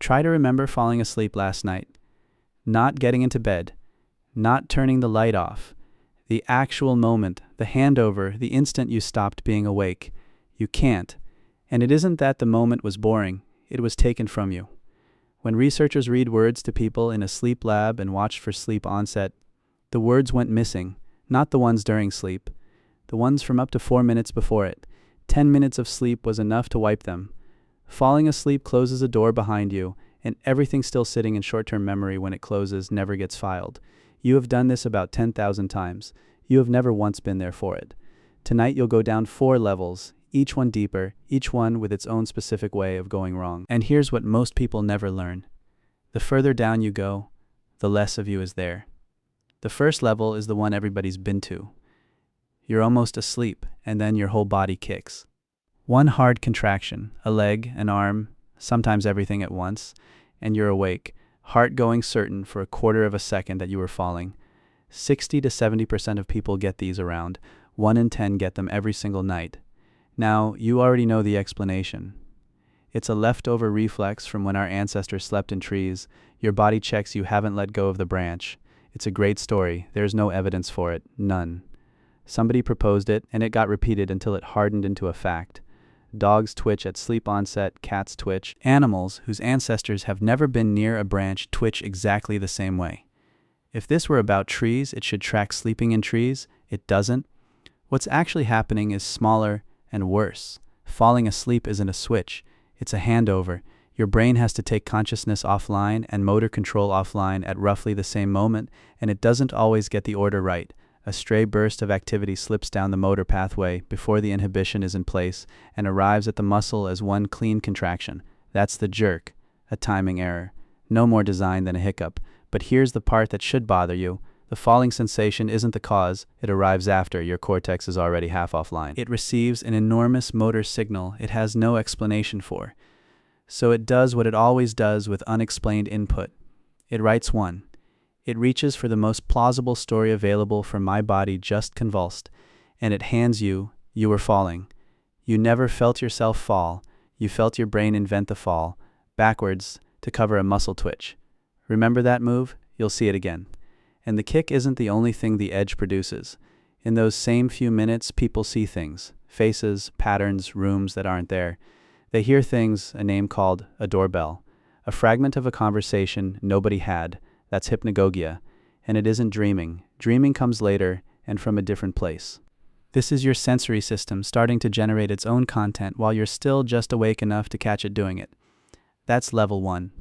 Try to remember falling asleep last night, not getting into bed, not turning the light off, the actual moment, the handover, the instant you stopped being awake. You can't. And it isn't that the moment was boring, it was taken from you. When researchers read words to people in a sleep lab and watched for sleep onset, the words went missing, not the ones during sleep, the ones from up to 4 minutes before it. 10 minutes of sleep was enough to wipe them. Falling asleep closes a door behind you, and everything still sitting in short-term memory when it closes never gets filed. You have done this about 10,000 times. You have never once been there for it. Tonight you'll go down 4 levels, each one deeper, each one with its own specific way of going wrong. And here's what most people never learn. The further down you go, the less of you is there. The first level is the one everybody's been to. You're almost asleep, and then your whole body kicks. One hard contraction, a leg, an arm, sometimes everything at once, and you're awake, heart going certain for a quarter of a second that you were falling. 60 to 70% of people get these around. 1 in 10 get them every single night. Now, you already know the explanation. It's a leftover reflex from when our ancestors slept in trees. Your body checks you haven't let go of the branch. It's a great story. There's no evidence for it. None. Somebody proposed it, and it got repeated until it hardened into a fact. Dogs twitch at sleep onset, cats twitch. Animals whose ancestors have never been near a branch twitch exactly the same way. If this were about trees, it should track sleeping in trees. It doesn't. What's actually happening is smaller and worse. Falling asleep isn't a switch. It's a handover. Your brain has to take consciousness offline and motor control offline at roughly the same moment, and it doesn't always get the order right. A stray burst of activity slips down the motor pathway before the inhibition is in place and arrives at the muscle as one clean contraction. That's the jerk, a timing error. No more design than a hiccup. But here's the part that should bother you. The falling sensation isn't the cause. It arrives after your cortex is already half offline. It receives an enormous motor signal it has no explanation for. So it does what it always does with unexplained input. It writes one. It reaches for the most plausible story available from my body just convulsed, and it hands you were falling. You never felt yourself fall. You felt your brain invent the fall, backwards, to cover a muscle twitch. Remember that move? You'll see it again. And the kick isn't the only thing the edge produces. In those same few minutes, people see things, faces, patterns, rooms that aren't there. They hear things, a name called a doorbell, a fragment of a conversation nobody had. That's hypnagogia, and it isn't dreaming. Dreaming comes later and from a different place. This is your sensory system starting to generate its own content while you're still just awake enough to catch it doing it. That's level 1.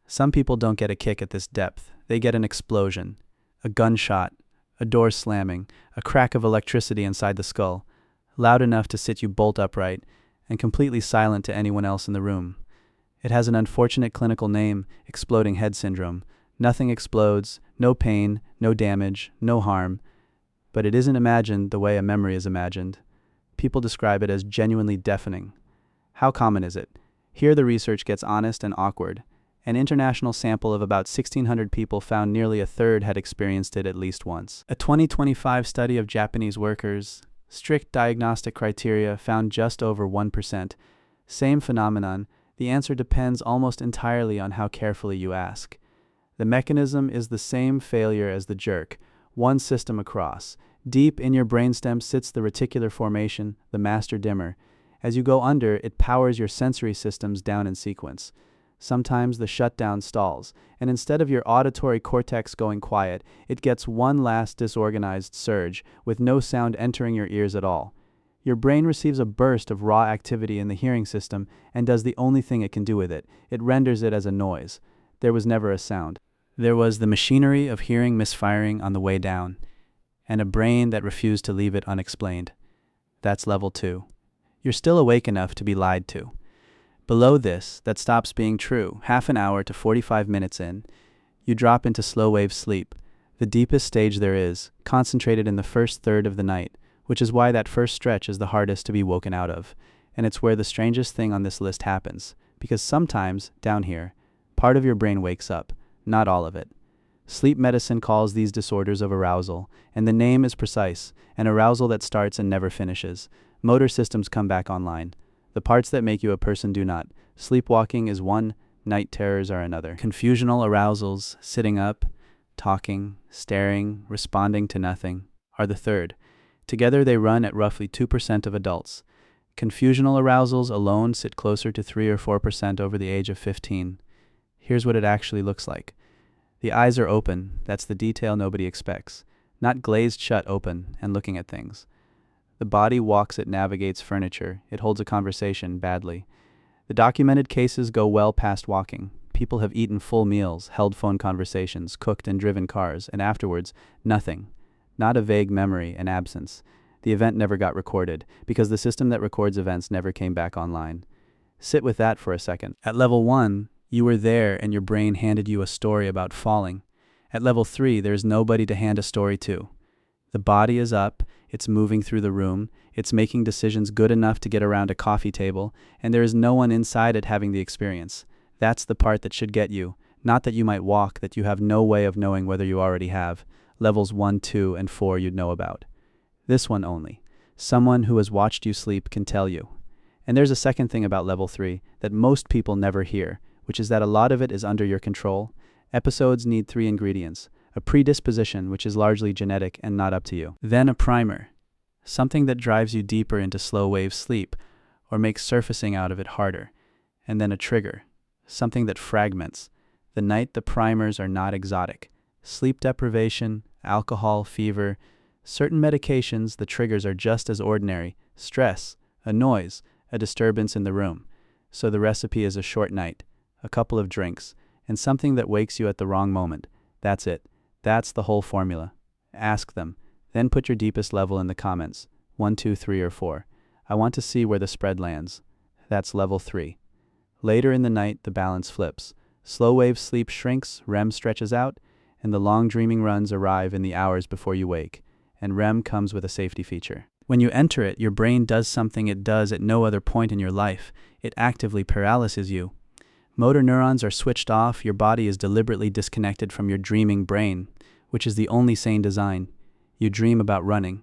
Some people don't get a kick at this depth. They get an explosion, a gunshot, a door slamming, a crack of electricity inside the skull, loud enough to sit you bolt upright and completely silent to anyone else in the room. It has an unfortunate clinical name, exploding head syndrome. Nothing explodes, no pain, no damage, no harm, but it isn't imagined the way a memory is imagined. People describe it as genuinely deafening. How common is it? Here the research gets honest and awkward. An international sample of about 1,600 people found nearly a third had experienced it at least once. A 2025 study of Japanese workers, strict diagnostic criteria, found just over 1%. Same phenomenon. The answer depends almost entirely on how carefully you ask. The mechanism is the same failure as the jerk, one system across. Deep in your brainstem sits the reticular formation, the master dimmer. As you go under, it powers your sensory systems down in sequence. Sometimes the shutdown stalls, and instead of your auditory cortex going quiet, it gets one last disorganized surge, with no sound entering your ears at all. Your brain receives a burst of raw activity in the hearing system and does the only thing it can do with it. It renders it as a noise. There was never a sound. There was the machinery of hearing misfiring on the way down, and a brain that refused to leave it unexplained. That's level 2. You're still awake enough to be lied to. Below this, that stops being true, half an hour to 45 minutes in, you drop into slow-wave sleep, the deepest stage there is, concentrated in the first third of the night, which is why that first stretch is the hardest to be woken out of, and it's where the strangest thing on this list happens, because sometimes, down here, part of your brain wakes up, not all of it. Sleep medicine calls these disorders of arousal, and the name is precise, an arousal that starts and never finishes. Motor systems come back online. The parts that make you a person do not. Sleepwalking is one Night terrors are another. Confusional arousals, sitting up, talking, staring, responding to nothing, are the third. Together they run at roughly 2% of adults. Confusional arousals alone sit closer to 3 or 4% over the age of 15. Here's what it actually looks like. The eyes are open, that's the detail nobody expects. Not glazed shut open and looking at things. The body walks, it navigates furniture, it holds a conversation badly. The documented cases go well past walking. People have eaten full meals, held phone conversations, cooked and driven cars, and afterwards, nothing. Not a vague memory, an absence. The event never got recorded, because the system that records events never came back online. Sit with that for a second. At level 1, you were there and your brain handed you a story about falling. At level 3, there's nobody to hand a story to. The body is up, it's moving through the room, it's making decisions good enough to get around a coffee table, and there is no one inside it having the experience. That's the part that should get you, not that you might walk, that you have no way of knowing whether you already have. Levels 1, 2, and 4 you'd know about. This one only. Someone who has watched you sleep can tell you. And there's a second thing about level 3 that most people never hear, which is that a lot of it is under your control. Episodes need 3 ingredients. A predisposition, which is largely genetic and not up to you. Then a primer, something that drives you deeper into slow-wave sleep or makes surfacing out of it harder. And then a trigger, something that fragments. The night the primers are not exotic. Sleep deprivation, alcohol, fever, certain medications, the triggers are just as ordinary. Stress, a noise, a disturbance in the room. So the recipe is a short night, a couple of drinks, and something that wakes you at the wrong moment. That's it. That's the whole formula. Ask them. Then put your deepest level in the comments. 1, 2, 3, or 4. I want to see where the spread lands. That's level 3. Later in the night, the balance flips. Slow-wave sleep shrinks, REM stretches out, and the long dreaming runs arrive in the hours before you wake. And REM comes with a safety feature. When you enter it, your brain does something it does at no other point in your life. It actively paralyzes you. Motor neurons are switched off, your body is deliberately disconnected from your dreaming brain, which is the only sane design. You dream about running.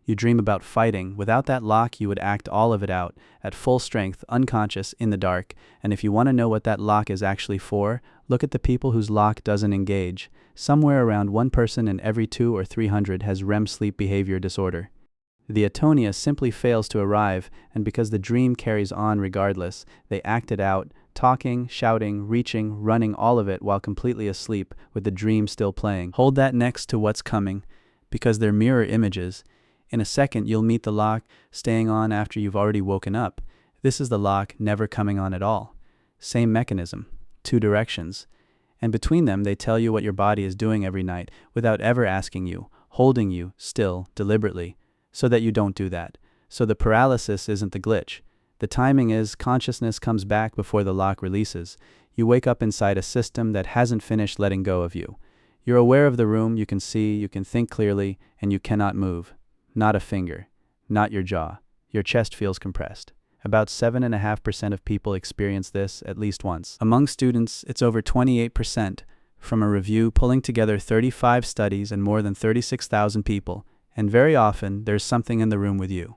You dream about fighting. Without that lock, you would act all of it out, at full strength, unconscious, in the dark. And if you want to know what that lock is actually for, look at the people whose lock doesn't engage. Somewhere around 1 person in every 2 or 300 has REM sleep behavior disorder. The atonia simply fails to arrive, and because the dream carries on regardless, they act it out, talking, shouting, reaching, running, all of it while completely asleep, with the dream still playing. Hold that next to what's coming, because they're mirror images. In a second, you'll meet the lock staying on after you've already woken up. This is the lock never coming on at all. Same mechanism, 2 directions. And between them, they tell you what your body is doing every night without ever asking you, holding you still, deliberately, so that you don't do that. So the paralysis isn't the glitch. The timing is consciousness comes back before the lock releases. You wake up inside a system that hasn't finished letting go of you. You're aware of the room, you can see, you can think clearly, and you cannot move. Not a finger, not your jaw. Your chest feels compressed. About 7.5% of people experience this at least once. Among students, it's over 28%, from a review pulling together 35 studies and more than 36,000 people, and very often there's something in the room with you.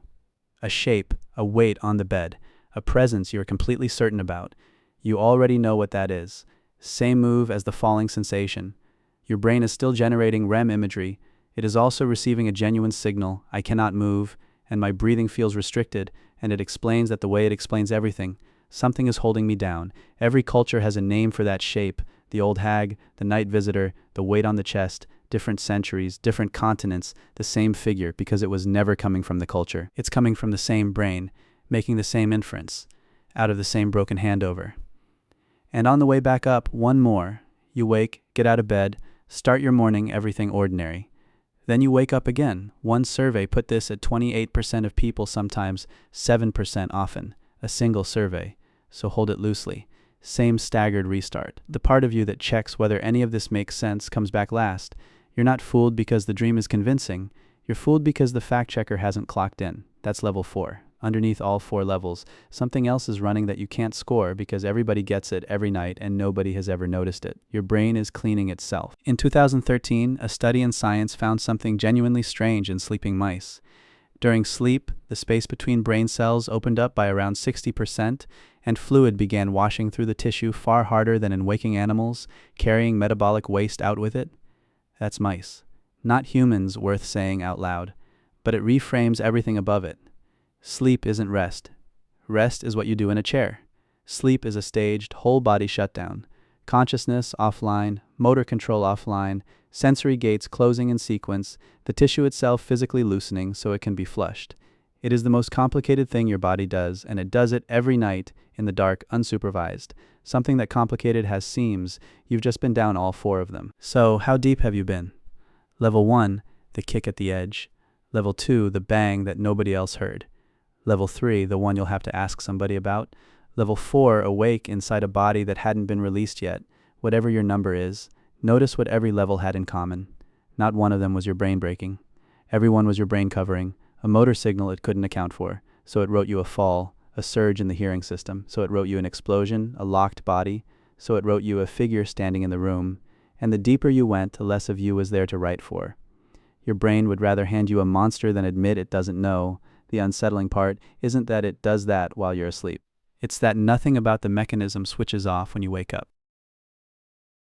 A shape, a weight on the bed, a presence you're completely certain about. You already know what that is. Same move as the falling sensation. Your brain is still generating REM imagery. It is also receiving a genuine signal, I cannot move, and my breathing feels restricted, and it explains that the way it explains everything. Something is holding me down. Every culture has a name for that shape. The old hag, the night visitor, the weight on the chest, different centuries, different continents, the same figure because it was never coming from the culture. It's coming from the same brain, making the same inference, out of the same broken handover. And on the way back up, one more. You wake, get out of bed, start your morning, everything ordinary. Then you wake up again. One survey put this at 28% of people, sometimes 7% often. A single survey, so hold it loosely. Same staggered restart. The part of you that checks whether any of this makes sense comes back last. You're not fooled because the dream is convincing. You're fooled because the fact checker hasn't clocked in. That's level 4. Underneath all 4 levels, something else is running that you can't score because everybody gets it every night and nobody has ever noticed it. Your brain is cleaning itself. In 2013, a study in Science found something genuinely strange in sleeping mice. During sleep, the space between brain cells opened up by around 60%, and fluid began washing through the tissue far harder than in waking animals, carrying metabolic waste out with it. That's mice. Not humans worth saying out loud, but it reframes everything above it. Sleep isn't rest. Rest is what you do in a chair. Sleep is a staged, whole-body shutdown. Consciousness offline, motor control offline, sensory gates closing in sequence, the tissue itself physically loosening so it can be flushed. It is the most complicated thing your body does, and it does it every night in the dark, unsupervised. Something that complicated has seams. You've just been down all 4 of them. So, how deep have you been? Level 1, the kick at the edge. Level 2, the bang that nobody else heard. Level 3, the one you'll have to ask somebody about. Level 4, awake inside a body that hadn't been released yet. Whatever your number is, notice what every level had in common. Not one of them was your brain breaking. Everyone was your brain covering, a motor signal it couldn't account for, so it wrote you a fall, a surge in the hearing system, so it wrote you an explosion, a locked body, so it wrote you a figure standing in the room, and the deeper you went, the less of you was there to write for. Your brain would rather hand you a monster than admit it doesn't know. The unsettling part isn't that it does that while you're asleep. It's that nothing about the mechanism switches off when you wake up.